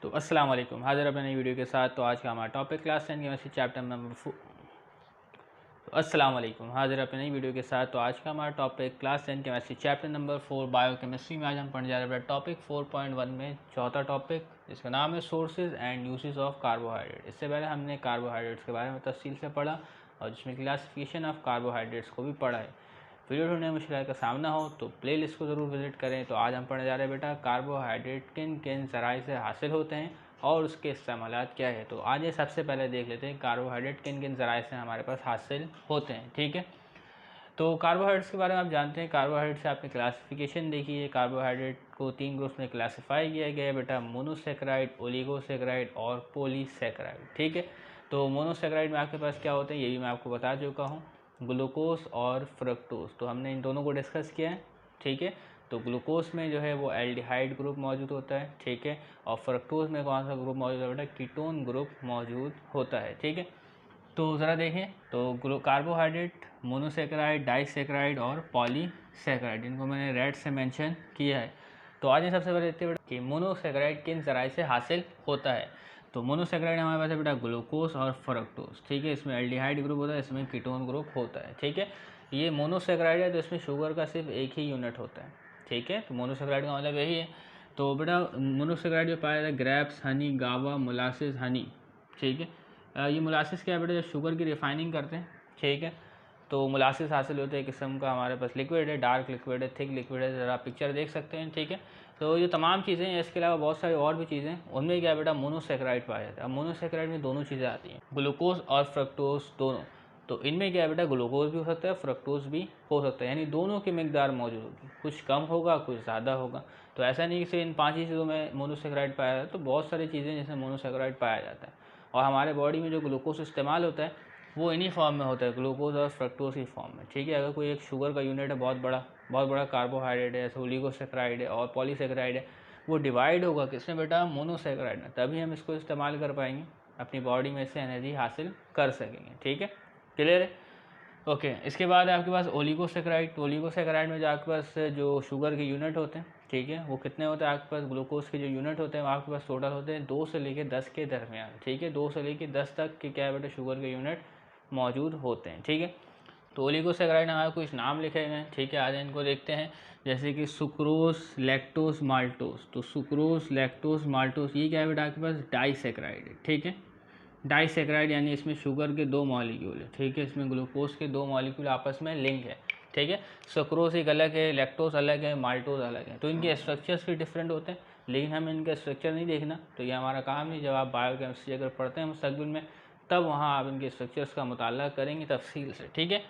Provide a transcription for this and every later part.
तो अस्सलाम वालेकुम, हाजिर अपने नई वीडियो के साथ। तो आज का हमारा topic class 10 chemistry chapter number 4। तो अस्सलाम वालेकुम, हाजिर अपने नई वीडियो के साथ। तो आज का हमारा topic class 10 chemistry chapter number 4 biochemistry में आज हम पढ़ने जा रहे हैं टॉपिक 4.1 में चौथा टॉपिक, जिसका नाम है sources and usage of carbohydrate. इससे पहले हमने कार्बोहाइड्रेट्स के बारे में तफसील से पढ़ा और जिसमें क्लासिफिकेशन ऑफ कार्बोहाइड्रेट्स को भी पढ़ा है। वीडियो ढूंढने में मुश्किल का सामना हो तो प्लेलिस्ट को ज़रूर विजिट करें। तो आज हम पढ़ने जा रहे हैं बेटा कार्बोहाइड्रेट किन किन ज़राए से हासिल होते हैं और उसके इस्तेमालात क्या है। तो आज ये सबसे पहले देख लेते हैं कार्बोहाइड्रेट किन किन ज़राए से हमारे पास हासिल होते हैं। ठीक है, तो कार्बोहाइड्रेट्स के बारे में आप जानते हैं। कार्बोहाइड्रेट से आपने क्लासिफिकेशन देखी है। कार्बोहाइड्रेट को 3 ग्रुप्स में क्लासीफाई किया गया है बेटा, मोनोसेक्राइड, ओलिगोसेक्राइड और पॉलीसेक्राइड। ठीक है, तो मोनोसेक्राइड में आपके पास क्या होते हैं ये भी मैं आपको बता चुका हूँ, ग्लूकोज और फ्रक्टोज। तो हमने इन दोनों को डिस्कस किया है। ठीक है, तो ग्लूकोज में जो है वो एल्डिहाइड ग्रुप मौजूद होता है। ठीक है, और फ्रक्टोज में कौन सा ग्रुप मौजूद है बेटा, कीटोन ग्रुप मौजूद होता है। ठीक है, तो ज़रा देखें तो कार्बोहाइड्रेट मोनोसेक्राइड, डाइसेक्राइड और पॉलीसेक्राइड, इनको मैंने रेड से मेंशन किया है। तो आज ये सबसे पहले देखते हैं कि मोनोसेक्राइड किन ज़राए से हासिल होता है। तो मोनोसेक्राइड हमारे पास है बेटा ग्लूकोज और फ्रक्टोज। ठीक है, इसमें एल्डिहाइड ग्रुप होता है, इसमें कीटोन ग्रुप होता है। ठीक है, ये मोनोसेक्राइड है तो इसमें शुगर का सिर्फ एक ही यूनिट होता है। ठीक है, तो मोनोसेक्राइड का मतलब यही है। तो बेटा मोनोसेक्राइड जो पाया जाता है ग्रेप्स, हनी, गावा, मोलासिस, हनी। ठीक है, ये मोलासिस क्या है बेटा, जब शुगर की रिफाइनिंग करते हैं। ठीक है, तो मोलासिस हासिल होता है, किस्म का हमारे पास लिक्विड है, डार्क लिक्विड है, थिक लिक्विड है, ज़रा पिक्चर देख सकते हैं। ठीक है, तो ये तमाम चीज़ें हैं, इसके अलावा बहुत सारी और भी चीज़ें, उनमें क्या बेटा मोनोसेक्राइड पाया जाता है। अब मोनोसेक्राइड में दोनों चीज़ें आती हैं, ग्लूकोज और फ्रक्टोज दोनों। तो इनमें क्या है बेटा ग्लूकोज भी हो सकता है, फ्रक्टोज भी हो सकता है, यानी दोनों की मिकदार मौजूद होगी, कुछ कम होगा कुछ ज़्यादा होगा। तो ऐसा नहीं कि सिर्फ इन 5 ही चीज़ों में मोनोसेक्राइड पाया जाता है, तो बहुत सारी चीज़ें जिसमें मोनोसेक्राइड पाया जाता है। और हमारे बॉडी में जो ग्लूकोज इस्तेमाल होता है वो इन्हीं फॉर्म में होता है, ग्लूकोज और फ्रक्टोज की फॉर्म में। ठीक है, अगर कोई एक शुगर का यूनिट है बहुत बड़ा कार्बोहाइड्रेट है, जैसे ओलिगोसेक्राइड है और पॉलीसेक्राइड है, वो डिवाइड होगा किसमें बेटा, मोनोसेक्राइड में, तभी हम इसको इस्तेमाल कर पाएंगे, अपनी बॉडी में से एनर्जी हासिल कर सकेंगे। ठीक है, क्लियर है। ओके, इसके बाद आपके पास ओलिगोसेक्राइड। तो ओलिगोसेक्राइड में जो आपके पास जो शुगर के यूनिट होते हैं, ठीक है, वो कितने होते हैं आपके पास, ग्लूकोज के जो यूनिट होते हैं वो आपके पास टोटल होते हैं 2 से लेकर 10 के दरमियान। ठीक है, 2 से लेकर 10 तक के क्या है बेटा शुगर के यूनिट मौजूद होते हैं। ठीक है, तो ओलिगोसेक्राइड हमारे कुछ नाम लिखे गए हैं। ठीक है, आज इनको देखते हैं, जैसे कि सुक्रोज, लैक्टोज, माल्टोज। तो सुक्रोज, लैक्टोज, माल्टोज, ये क्या है बेटा आपके पास डाइसेक्राइड है। ठीक है, डाइसेक्राइड यानी इसमें शुगर के 2 मॉलिक्यूल है। ठीक है, इसमें ग्लूकोज के 2 मॉलिक्यूल आपस में लिंक है। ठीक है, सुक्रोज एक अलग है, लैक्टोज अलग है, माल्टोज अलग है। तो इनके स्ट्रक्चर्स भी डिफरेंट होते हैं, लेकिन हमें इनका स्ट्रक्चर नहीं देखना, तो ये हमारा काम नहीं। जब आप बायोकेमिस्ट्री अगर पढ़ते हैं मुस्तकबिल में, तब वहाँ आप इनके स्ट्रक्चर्स का मुताला करेंगे तफसील से। ठीक है,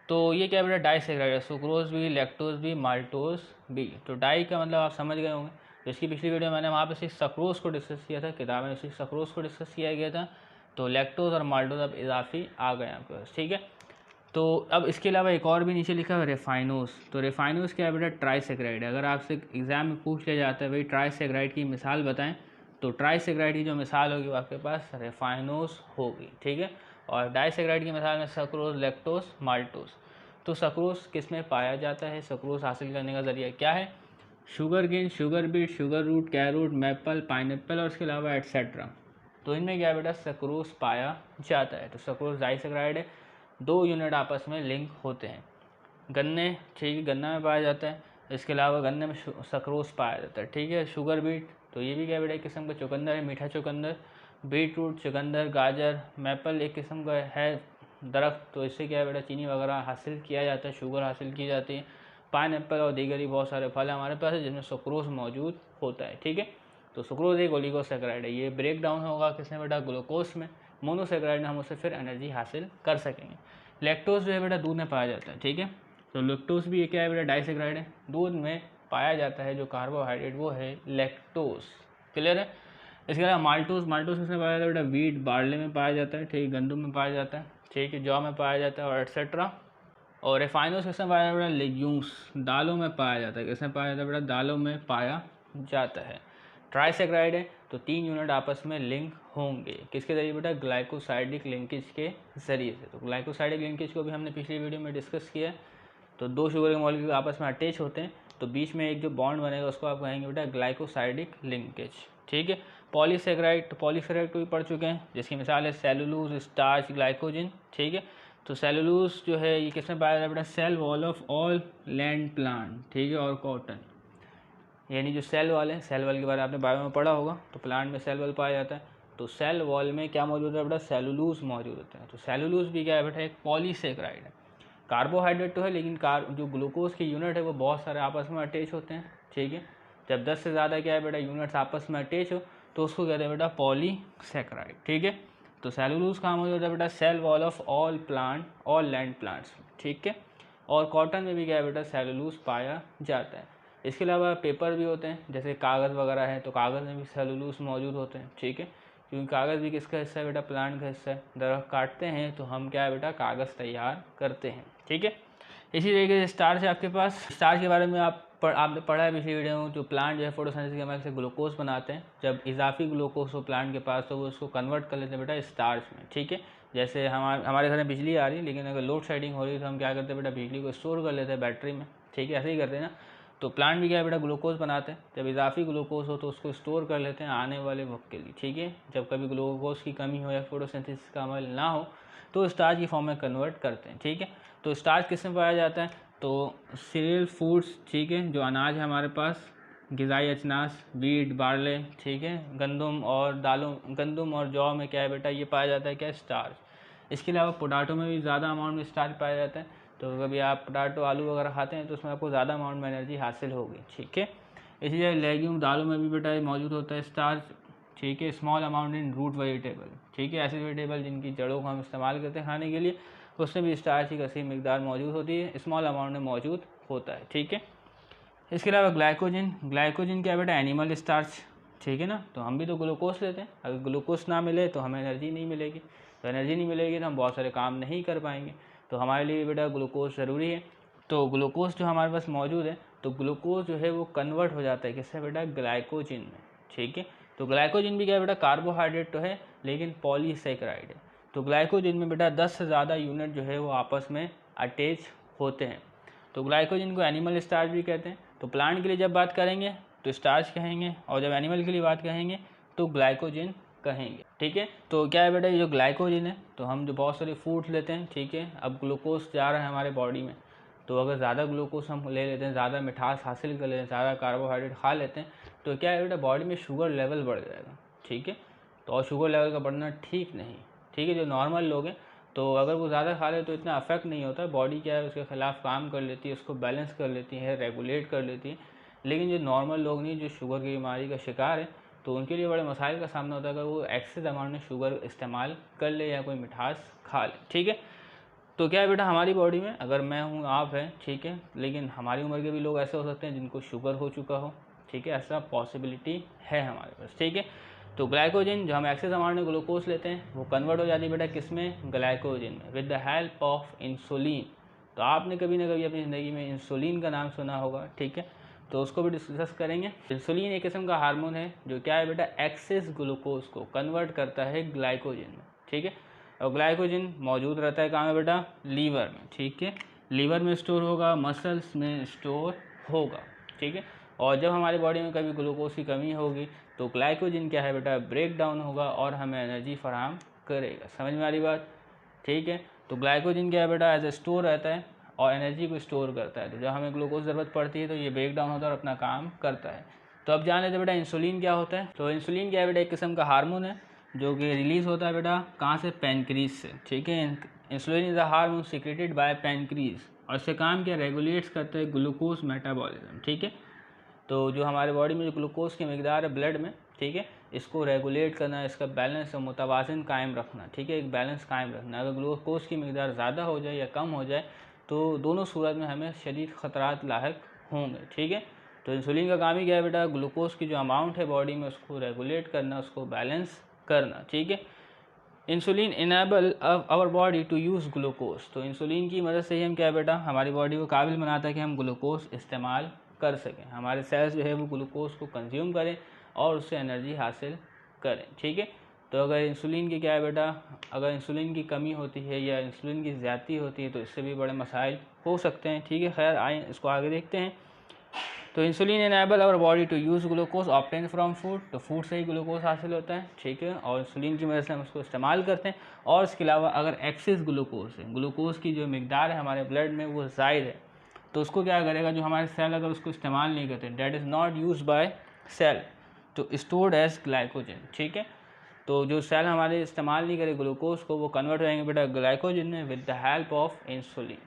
तो ये क्या बेटा डाइसेक्राइड है, सुक्रोज भी, लैक्टोज भी, माल्टोज भी। तो डाई का मतलब आप समझ गए होंगे। तो इसकी पिछली वीडियो मैंने वहाँ पे सिर्फ सक्रोज को डिस्कस किया था, किताब में सिर्फ सक्रोज को डिस्कस किया गया था। तो लैक्टोज और माल्टोज अब इजाफी आ गए आपके पास। ठीक है, तो अब इसके अलावा एक और भी नीचे लिखा है रेफाइनोज। तो रेफाइनोज क्या है बेटा ट्राइसेक्राइड है। अगर आपसे एग्जाम में पूछ लिया जाता है भाई ट्राइसेक्राइड की मिसाल बताएं, तो ट्राइसेक्राइड की जो मिसाल होगी वो आपके पास रेफाइनोज होगी। ठीक है, और डाइसेक्राइड की मिसाल में सक्रोज, लैक्टोज, माल्टोज। तो सक्रोज किस में पाया जाता है, सक्रोज हासिल करने का जरिया क्या है, sugar cane, sugar beet, sugar root, carrot, maple, pineapple और इसके अलावा एट्सेट्रा। तो इनमें क्या बेटा सक्रोज पाया जाता है। तो सक्रोज डाइसेक्राइड है, 2 यूनिट आपस में लिंक होते हैं। गन्ने, ठीक है, गन्ना में पाया जाता है, इसके अलावा गन्ने में सक्रोज पाया जाता है। ठीक है, शुगर बीट, तो ये भी क्या बेटा एक किस्म का चुकंदर है, मीठा चुकंदर। बीट रूट, चुकंदर, गाजर, मैपल एक किस्म का है दरख्त, तो इससे क्या है बेटा चीनी वगैरह हासिल किया जाता है, शुगर हासिल की जाती है। पाइन एप्पल और दीगर ही बहुत सारे फल हमारे पास है जिनमें सुक्रोज मौजूद होता है। ठीक है, तो सुक्रोज एक ओलिगोसेक्राइड है, ये ब्रेक डाउन होगा किसमें बेटा ग्लूकोज में, मोनोसेक्राइड में हम उससे फिर एनर्जी हासिल कर सकेंगे। लैक्टोज जो है बेटा दूध में पाया जाता है। ठीक है, तो लैक्टोज भी क्या है बेटा डाइसेक्राइड है, दूध में पाया जाता है जो कार्बोहाइड्रेट वो है लैक्टोज। क्लियर है। इसके अलावा माल्टोज, माल्टोज किसमें पाया जाता है बेटा, वीट, बार्ले में पाया जाता है। ठीक है, गंदम में पाया जाता है। ठीक है, जौ में पाया जाता है और एट्सेट्रा। और रेफाइनोज किसमें पाया जाता है बेटा, लेग्यूम्स, दालों में पाया जाता है। किसमें पाया जाता है बेटा, दालों में पाया जाता है। ट्राइसेक्राइड है तो 3 यूनिट आपस में लिंक होंगे, किसके जरिए बेटा, ग्लाइकोसाइडिक लिंकेज के जरिए से। तो ग्लाइकोसाइडिक लिंकेज को भी हमने पिछली वीडियो में डिस्कस किया है। तो 2 शुगर के मॉलिक्यूल आपस में अटैच होते हैं, तो बीच में एक जो बॉन्ड बनेगा उसको आप कहेंगे बेटा ग्लाइकोसाइडिक लिंकेज। ठीक है, पॉलीसेकेराइड, तो पॉलीसेकेराइड को भी पढ़ चुके हैं, जिसकी मिसाल है सेलुलोज, स्टार्च, ग्लाइकोजन। ठीक है, तो सेलुलोज जो है ये किसमें पाया जाता है बेटा? Cell wall of all land plant. ठीक है, और कॉटन, यानी जो सेल वॉल है, सेल वॉल के बारे में आपने बायो में पढ़ा होगा, तो प्लांट में सेल वॉल पाया जाता है, तो सेल वॉल में क्या मौजूद है बेटा? सेलुलोज मौजूद होता है। तो सेलुलोज भी क्या है बेटा? एक पॉलीसेकेराइड है, कार्बोहाइड्रेट तो है, लेकिन जो ग्लूकोज की यूनिट है वो बहुत सारे आपस में अटैच होते हैं। ठीक है, जब 10 से ज़्यादा क्या है बेटा यूनिट्स आपस में अटैच हो तो उसको कहते हैं बेटा पॉलीसेकेराइड। ठीक है, तो सेलुलोज कहाँ मौजूद है बेटा? Cell wall of all plant, all land plants. ठीक है, और कॉटन में भी क्या है बेटा? सेलुलोज पाया जाता है। इसके अलावा पेपर भी होते हैं, जैसे कागज़ वगैरह है, तो कागज़ में भी सेलुलोज मौजूद होते हैं। ठीक है, क्योंकि कागज़ भी किसका हिस्सा है बेटा? प्लांट का हिस्सा है। दरख्त काटते हैं तो हम क्या है बेटा? कागज़ तैयार करते हैं। ठीक है, इसी तरीके से स्टार्च है आपके पास। स्टार्च के बारे में आपने पढ़ा है पिछली वीडियो में, जो प्लांट जो है फोटोसिंथेसिस के मदद से ग्लूकोज बनाते हैं। जब इजाफी ग्लूकोज हो प्लांट के पास तो वो उसको कन्वर्ट कर लेते हैं बेटा स्टार्च में। ठीक है, जैसे हमारे घर में बिजली आ रही है, लेकिन अगर लोड शेडिंग हो रही है तो हम क्या करते हैं बेटा? बिजली को स्टोर कर लेते हैं बैटरी में। ठीक है, ऐसे ही करते हैं ना। तो प्लांट भी क्या है बेटा? ग्लूकोज बनाते हैं। जब इजाफी ग्लूकोज हो तो उसको स्टोर कर लेते हैं आने वाले वक्त के लिए। ठीक है, जब कभी ग्लूकोज की कमी हो या फोटोसिंथेसिस का अमल ना हो तो स्टार्च की फॉर्म में कन्वर्ट करते हैं। ठीक है, तो स्टार्च किस में पाया जाता है? तो सीरियल फूड्स, ठीक है, जो अनाज है हमारे पास, ग़िज़ाई अजनास, वीट, बार्ले, ठीक है, गंदम और जौ में क्या है बेटा? ये पाया जाता है क्या? स्टार्च। इसके अलावा पोटैटो में भी ज़्यादा अमाउंट में स्टार्च पाया जाता है, तो कभी आप पोटैटो, आलू वगैरह खाते हैं तो उसमें आपको ज़्यादा अमाउंट में एनर्जी हासिल होगी। ठीक है, इसी तरह लेग्यूम, दालों में भी बेटा मौजूद होता है स्टार्च। ठीक है, small amount in root vegetable. ठीक है, ऐसे वेजिटेबल जिनकी जड़ों को हम इस्तेमाल करते हैं खाने के लिए, उसमें भी स्टार्च की कसी मिकदार मौजूद होती है, स्मॉल अमाउंट में मौजूद होता है। ठीक है, इसके अलावा ग्लाइकोजन क्या है बेटा? Animal starch. ठीक है ना, तो हम भी तो ग्लूकोज लेते हैं, अगर ग्लूकोज ना मिले तो हमें एनर्जी नहीं मिलेगी, तो एनर्जी नहीं मिलेगी तो हम बहुत सारे काम नहीं कर पाएंगे, तो हमारे लिए बेटा ग्लूकोज ज़रूरी है। तो ग्लूकोज जो हमारे पास मौजूद है, तो ग्लूकोज जो है वो कन्वर्ट हो जाता है किससे बेटा? ग्लाइकोजन में। ठीक है, तो ग्लाइकोजन भी क्या है बेटा? कार्बोहाइड्रेट तो है लेकिन पॉलीसेकेराइड है। तो ग्लाइकोजन में बेटा 10 से ज़्यादा यूनिट जो है वो आपस में अटैच होते हैं, तो ग्लाइकोजन को एनिमल स्टार्च भी कहते हैं। तो प्लांट के लिए जब बात करेंगे तो स्टार्च कहेंगे, और जब एनिमल के लिए बात कहेंगे तो ग्लाइकोजन कहेंगे। ठीक है, तो क्या है बेटा? ये जो ग्लाइकोजन है, तो हम जो बहुत सारे फूड्स लेते हैं, ठीक है, अब ग्लूकोज जा रहा है हमारे बॉडी में, तो अगर ज़्यादा ग्लूकोज हम ले लेते हैं, ज़्यादा मिठास हासिल कर लेते हैं, ज़्यादा कार्बोहाइड्रेट खा लेते हैं, तो क्या है बेटा? बॉडी में शुगर लेवल बढ़ जाएगा। ठीक है, तो और शुगर लेवल का बढ़ना ठीक नहीं। ठीक है, जो नॉर्मल लोग हैं तो अगर वो ज़्यादा खा ले तो इतना अफेक्ट नहीं होता, बॉडी क्या है उसके खिलाफ काम कर लेती है, उसको बैलेंस कर लेती है, रेगुलेट कर लेती है। लेकिन जो नॉर्मल लोग नहीं, जो शुगर की बीमारी का शिकार है, तो उनके लिए बड़े मसाइल का सामना होता है अगर वो एक्सेस अमाउंट में शुगर इस्तेमाल कर ले या कोई मिठास खा ले। ठीक है, तो क्या है बेटा? हमारी बॉडी में, अगर मैं हूँ, आप हैं, ठीक है, लेकिन हमारी उम्र के भी लोग ऐसे हो सकते हैं जिनको शुगर हो चुका हो। ठीक है, ऐसा पॉसिबिलिटी है हमारे पास। ठीक है, तो ग्लाइकोजन जो हम एक्सेस अमाउंट में ग्लूकोज लेते हैं वो कन्वर्ट हो जाती है बेटा किस में? ग्लाइकोजन में, with the help of insulin. तो आपने कभी ना कभी अपनी ज़िंदगी में इंसुलिन का नाम सुना होगा। ठीक है, तो उसको भी डिस्कस करेंगे। इंसुलिन एक किस्म का हार्मोन है जो क्या है बेटा? एक्सेस ग्लूकोज को कन्वर्ट करता है ग्लाइकोजन में। ठीक है, और ग्लाइकोजन मौजूद रहता है कहाँ में बेटा? लीवर में। ठीक है, लीवर में स्टोर होगा, मसल्स में स्टोर होगा। ठीक है, और जब हमारी बॉडी में कभी ग्लूकोज की कमी होगी तो ग्लाइकोजन क्या है बेटा? ब्रेक डाउन होगा और हमें एनर्जी फराहम करेगा। समझ में आ रही बात? ठीक है, तो ग्लाइकोजन क्या है बेटा? एज ए स्टोर रहता है और एनर्जी को स्टोर करता है, तो जब हमें ग्लूकोज ज़रूरत पड़ती है तो ये ब्रेक डाउन होता है और अपना काम करता है। तो अब जान लेते बेटा इंसुलिन क्या होता है। तो इंसुलिन क्या है बेटा? एक किस्म का हार्मोन है जो कि रिलीज़ होता है बेटा कहाँ से? पैनक्रीज से। ठीक है, insulin is a hormone secreted by pancreas, और इससे काम क्या? रेगुलेट्स करता है ग्लूकोज मेटाबॉलिज्म। ठीक है, तो जो हमारे बॉडी में जो ग्लूकोज की मिकदार है ब्लड में, ठीक है, इसको रेगुलेट करना, इसका बैलेंस और मुतवाज़िन कायम रखना। ठीक है, एक बैलेंस कायम रखना। अगर ग्लूकोज की मिकदार ज़्यादा हो जाए या कम हो जाए तो दोनों सूरत में हमें शदीद ख़तरात लाहिक होंगे। ठीक है, तो इंसुलिन का काम ही क्या है बेटा? ग्लूकोज की जो अमाउंट है बॉडी में उसको रेगुलेट करना, उसको बैलेंस करना। ठीक है, insulin enable our body to use glucose. तो इंसुलिन की मदद से ही हम क्या है बेटा? हमारी बॉडी को काबिल बनाता है कि हम ग्लूकोज इस्तेमाल कर सकें, हमारे सेल्स जो है वो ग्लूकोज को कंज्यूम करें और उससे एनर्जी हासिल करें। ठीक है, तो अगर इंसुलिन की क्या है बेटा? अगर इंसुलिन की कमी होती है या इंसुलिन की ज़्यादती होती है तो इससे भी बड़े मसाइल हो सकते हैं। ठीक है, खैर आए इसको आगे देखते हैं। तो insulin enable our body to use glucose obtain from food, तो फूड से ही ग्लूकोज हासिल होता है, ठीक है, और इंसुलिन की वजह से हम उसको इस्तेमाल करते हैं। और इसके अलावा अगर एक्सेस ग्लूकोज है, ग्लूकोज की जो मिकदार है हमारे ब्लड में वो ज़ायद है, तो उसको क्या करेगा, जो हमारे सेल अगर उसको इस्तेमाल नहीं करते, that is not use by cell, तो स्टोर्ड एज ग्लाइकोजन, ठीक है। तो जो सेल हमारे इस्तेमाल नहीं करे ग्लूकोज को, वो कन्वर्ट हो जाएंगे बेटा ग्लाइकोजन में with the help of insulin,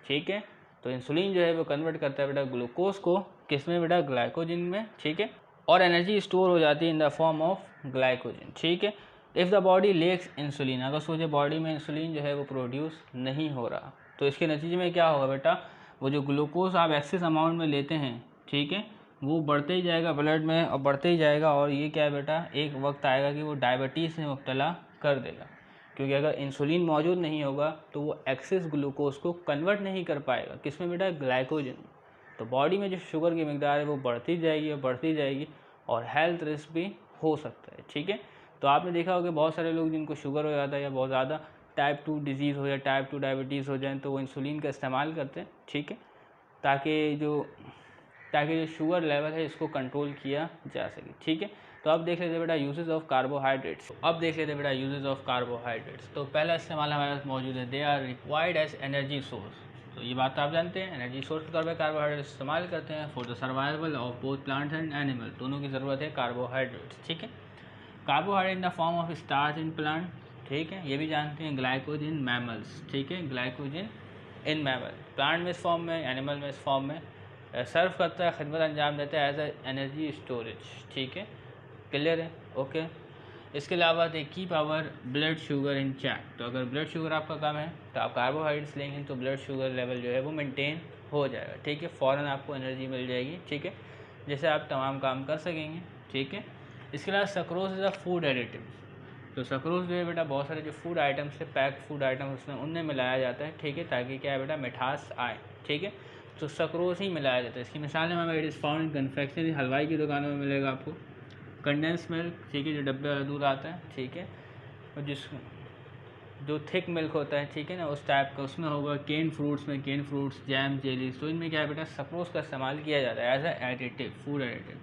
ठीक है। तो इंसुलिन जो है वो कन्वर्ट करता है बेटा ग्लूकोज को किस में बेटा, ग्लाइकोजन में, ठीक है, और एनर्जी स्टोर हो जाती है in the form of glycogen, ठीक है। If the body lacks insulin, अगर सोचे बॉडी में इंसुलिन जो है वो प्रोड्यूस नहीं हो रहा, तो इसके नतीजे में क्या होगा बेटा, वो जो ग्लूकोज आप एक्सेस अमाउंट में लेते हैं, ठीक है, वो बढ़ते ही जाएगा ब्लड में और बढ़ते ही जाएगा, और ये क्या है बेटा, एक वक्त आएगा कि वो डायबिटीज़ में मुब्तला कर देगा, क्योंकि अगर इंसुलिन मौजूद नहीं होगा तो वो एक्सेस ग्लूकोज को कन्वर्ट नहीं कर पाएगा किसमें बेटा, ग्लाइकोजन। तो बॉडी में जो शुगर की मिकदार है वो बढ़ती जाएगी और बढ़ती जाएगी, और हेल्थ रिस्क भी हो सकता है, ठीक है। तो आपने देखा होगा बहुत सारे लोग जिनको शुगर हो जाता है या बहुत ज़्यादा टाइप 2 डिजीज़ हो जाए, टाइप 2 डायबिटीज़ हो जाए, तो वो इंसुलिन का इस्तेमाल करते हैं, ठीक है, ताकि जो शुगर लेवल है इसको कंट्रोल किया जा सके, ठीक है। तो अब देख लेते हैं बेटा यूजेस ऑफ कार्बोहाइड्रेट्स। अब देख लेते हैं बेटा यूजेस ऑफ कार्बोहाइड्रेट्स। तो पहला इस्तेमाल हमारे पास मौजूद है, they are required as energy source. तो ये बात आप जानते हैं, एनर्जी सोर्स के तौर पर कार्बोहाइड्रेट इस्तेमाल करते हैं for the survival of both plants and animal, दोनों की ज़रूरत है कार्बोहाइड्रेट्स, ठीक है। Carbohydrate in the form of starch in plant, ठीक है, ये भी जानते हैं, ग्लाइकोजन मैमल्स, ठीक है, ग्लाइकोजन इन मैमल, प्लांट में इस फॉर्म में, एनिमल में इस फॉर्म में सर्व करता है, खिदमत अंजाम देता है एज ए एनर्जी स्टोरेज, ठीक है, क्लियर है, ओके। इसके अलावा they keep our blood sugar in check, तो अगर ब्लड शुगर आपका कम है तो आप कार्बोहाइड्रेट्स लेंगे तो ब्लड शुगर लेवल जो है वो मेंटेन हो जाएगा, ठीक है, फ़ौरन आपको एनर्जी मिल जाएगी, ठीक है, जैसे आप तमाम काम कर सकेंगे, ठीक है। इसके अलावा sucrose is a food additive, तो सक्रोज जो है बेटा बहुत सारे जो फूड आइटम्स है, पैक्ड फूड आइटम्स उसमें उनमें मिलाया जाता है, ठीक है, ताकि क्या है बेटा, मिठास आए, ठीक है, तो सक्रोज ही मिलाया जाता है। इसकी मिसाल है, it is found in confectionery, हलवाई की दुकानों में मिलेगा आपको, कंडेंस मिल्क, ठीक है, जो डब्बे वाला दूध आता है, ठीक है, और जो थिक मिल्क होता है, ठीक है ना, उस टाइप का उसमें होगा, केन फ्रूट्स में केन फ्रूट्स, जैम, जेलीज, तो इनमें क्या है बेटा, सक्रोज का इस्तेमाल किया जाता है as a additive, food additive.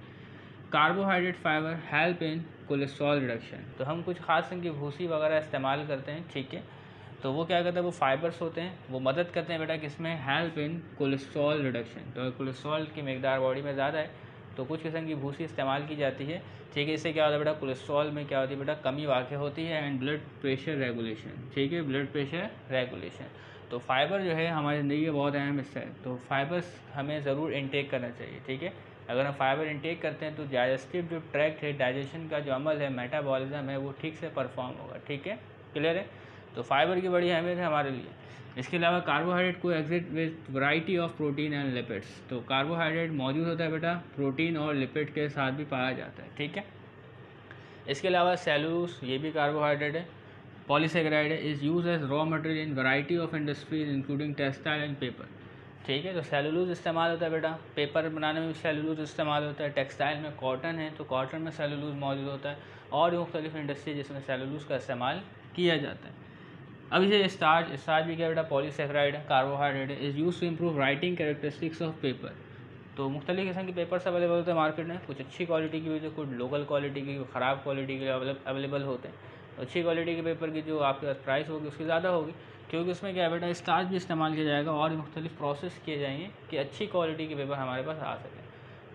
Carbohydrate fibre help in cholesterol reduction, तो हम कुछ खास किस्म की भूसी वगैरह इस्तेमाल करते हैं, ठीक है, तो वो क्या करते हैं, वो फाइबर्स होते हैं, वो मदद करते हैं बेटा किसमें, हेल्प इन कोलेस्ट्रॉल रिडक्शन। तो कोलेस्ट्रॉल की मिकदार बॉडी में ज़्यादा है तो कुछ किस्म की भूसी इस्तेमाल की जाती है, ठीक है, इससे क्या होता है बेटा, कोलेस्ट्रॉल में क्या होती है बेटा, कमी वाक़ होती है, एंड ब्लड प्रेशर रेगुलेशन, ठीक है, ब्लड प्रेशर रेगुलेशन। तो फाइबर जो है हमारी ज़िंदगी का बहुत अहम हिस्सा है, तो फाइबर्स हमें ज़रूर इनटेक करना चाहिए, ठीक है। अगर हम फाइबर इनटेक करते हैं तो डाइजेस्टिव जो ट्रैक्ट है, डाइजेशन का जो अमल है, मेटाबॉलिज्म है, वो ठीक से परफॉर्म होगा, ठीक है, क्लियर है। तो फाइबर की बड़ी अहमियत है हमारे लिए। इसके अलावा कार्बोहाइड्रेट को exit with variety of protein and lipids, तो कार्बोहाइड्रेट मौजूद होता है बेटा प्रोटीन और लिपिड के साथ भी पाया जाता है, ठीक है। इसके अलावा सेलुलोज, ये भी कार्बोहाइड्रेट है, पॉलीसेकेराइड है, is use as raw material in variety of industries including textile and paper, ठीक है। तो सेलुलोज इस्तेमाल होता है बेटा, पेपर बनाने में भी सेलुलोज इस्तेमाल होता है, टेक्सटाइल में कॉटन है तो कॉटन में सेलुलोज मौजूद होता है, और मुख्तलिफ इंडस्ट्री जिसमें सेलुलोज का इस्तेमाल किया जाता है। अब इसे स्टार्च भी क्या बेटा, पॉलीसेकेराइड है, कार्बोहाइड्रेट है, is use to improve writing characteristics of paper, तो मुख्तलिफ किस्म के पेपर्स अवेलेबल होते हैं मार्केट में, कुछ अच्छी क्वालिटी की भी होती है, कुछ लोकल क्वालिटी की, ख़राब क्वालिटी के अवेलेबल होते हैं। तो अच्छी क्वालिटी के पेपर की जो आपके पास प्राइस होगी उसकी ज़्यादा होगी, क्योंकि उसमें क्या है बेटा, स्टार्च भी इस्तेमाल किया जाएगा और मुख्तलिफ प्रोसेस किए जाएंगे कि अच्छी क्वालिटी के पेपर हमारे पास आ सकें।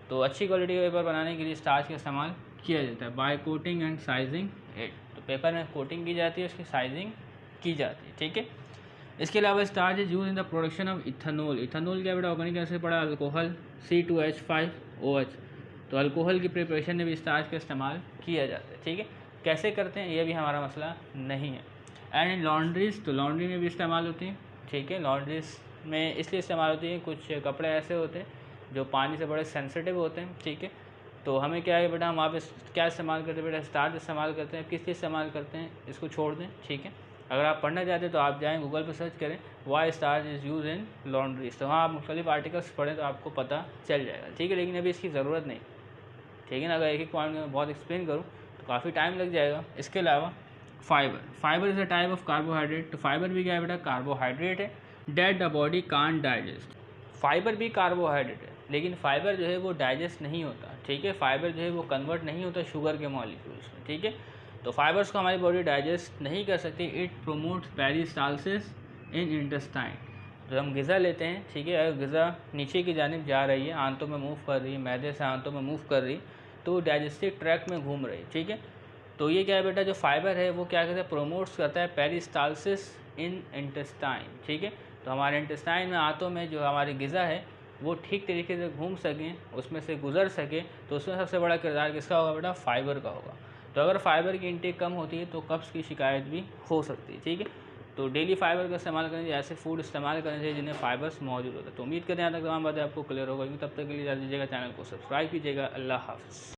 तो अच्छी क्वालिटी के पेपर बनाने के लिए स्टार्च का इस्तेमाल किया जाता है by coating and sizing it, तो पेपर में कोटिंग की जाती है, उसकी साइजिंग की जाती है, ठीक है। इसके अलावा starch is use in the production of ethanol, ethanol क्या बेटा, ऑर्गेनिक एसिड पड़ा, अल्कोहल C2H5OH, तो अल्कोहल की प्रिपरेशन में भी स्टार्च का इस्तेमाल किया जाता है, ठीक है। कैसे करते हैं ये भी हमारा मसला नहीं है। एंड इन लॉन्ड्रीज, तो लॉन्ड्री में भी इस्तेमाल होती है, ठीक है, लॉन्ड्रीज में इसलिए इस्तेमाल होती है, कुछ कपड़े ऐसे होते हैं जो पानी से बड़े सेंसिटिव होते हैं, ठीक है, तो हमें क्या है बेटा, हम वहाँ पे क्या इस्तेमाल करते हैं बेटा, स्टार्च इस्तेमाल करते हैं, किस चीज़ इस्तेमाल करते हैं इसको छोड़ दें, ठीक है। अगर आप पढ़ना चाहते हैं तो आप जाएँ गूगल पर सर्च करें why starch is use in laundries, तो वहाँ आप मुख्तलिफ आर्टिकल्स पढ़ें तो आपको पता चल जाएगा, ठीक है, लेकिन अभी इसकी ज़रूरत नहीं, ठीक है ना। अगर एक एक पॉइंट में बहुत एक्सप्लेन करूँ तो काफ़ी टाइम लग जाएगा। इसके अलावा fibre is a type of carbohydrate, तो फाइबर भी क्या है बेटा, कार्बोहाइड्रेट है, that the body can't digest, fibre भी कार्बोहाइड्रेट है, लेकिन फाइबर जो है वो डाइजेस्ट नहीं होता, ठीक है। फाइबर जो है वो कन्वर्ट नहीं होता शुगर के मॉलिक्यूल्स में, ठीक है। तो फाइबर्स को हमारी बॉडी डाइजेस्ट नहीं कर सकती। It promotes peristalsis in intestine. जो हम ग़िज़ा लेते हैं, ठीक है, अगर ग़िज़ा नीचे की जानिब जा रही है, आंतों में मूव कर रही है, मैदे से आंतों में मूव कर रही, तो डाइजेस्टिव ट्रैक्ट में घूम रही, ठीक है। तो ये क्या है बेटा, जो फाइबर है वो क्या कहते हैं, प्रोमोट्स करता है पेरिस्टालसिस इन इंटेस्टाइन, ठीक है। तो हमारे इंटेस्टाइन में, आंतों में जो हमारी ग़िज़ा है वो ठीक तरीके से घूम सकें, उसमें से गुजर सके, तो उसमें सबसे बड़ा किरदार किसका होगा बेटा, फाइबर का होगा। तो अगर फाइबर की इंटेक कम होती है तो कब्ज़ की शिकायत भी हो सकती है, ठीक है। तो डेली फाइबर का इस्तेमाल करना चाहिए, ऐसे फूड इस्तेमाल करना चाहिए जिन्हें फाइबर्स मौजूद होता है। तो उम्मीद करते हैं यहाँ तक तमाम बातें आपको क्लियर होगा। तब तक के लिए जा दीजिएगा, चैनल को सब्सक्राइब कीजिएगा। अल्लाह हाफ़िज़।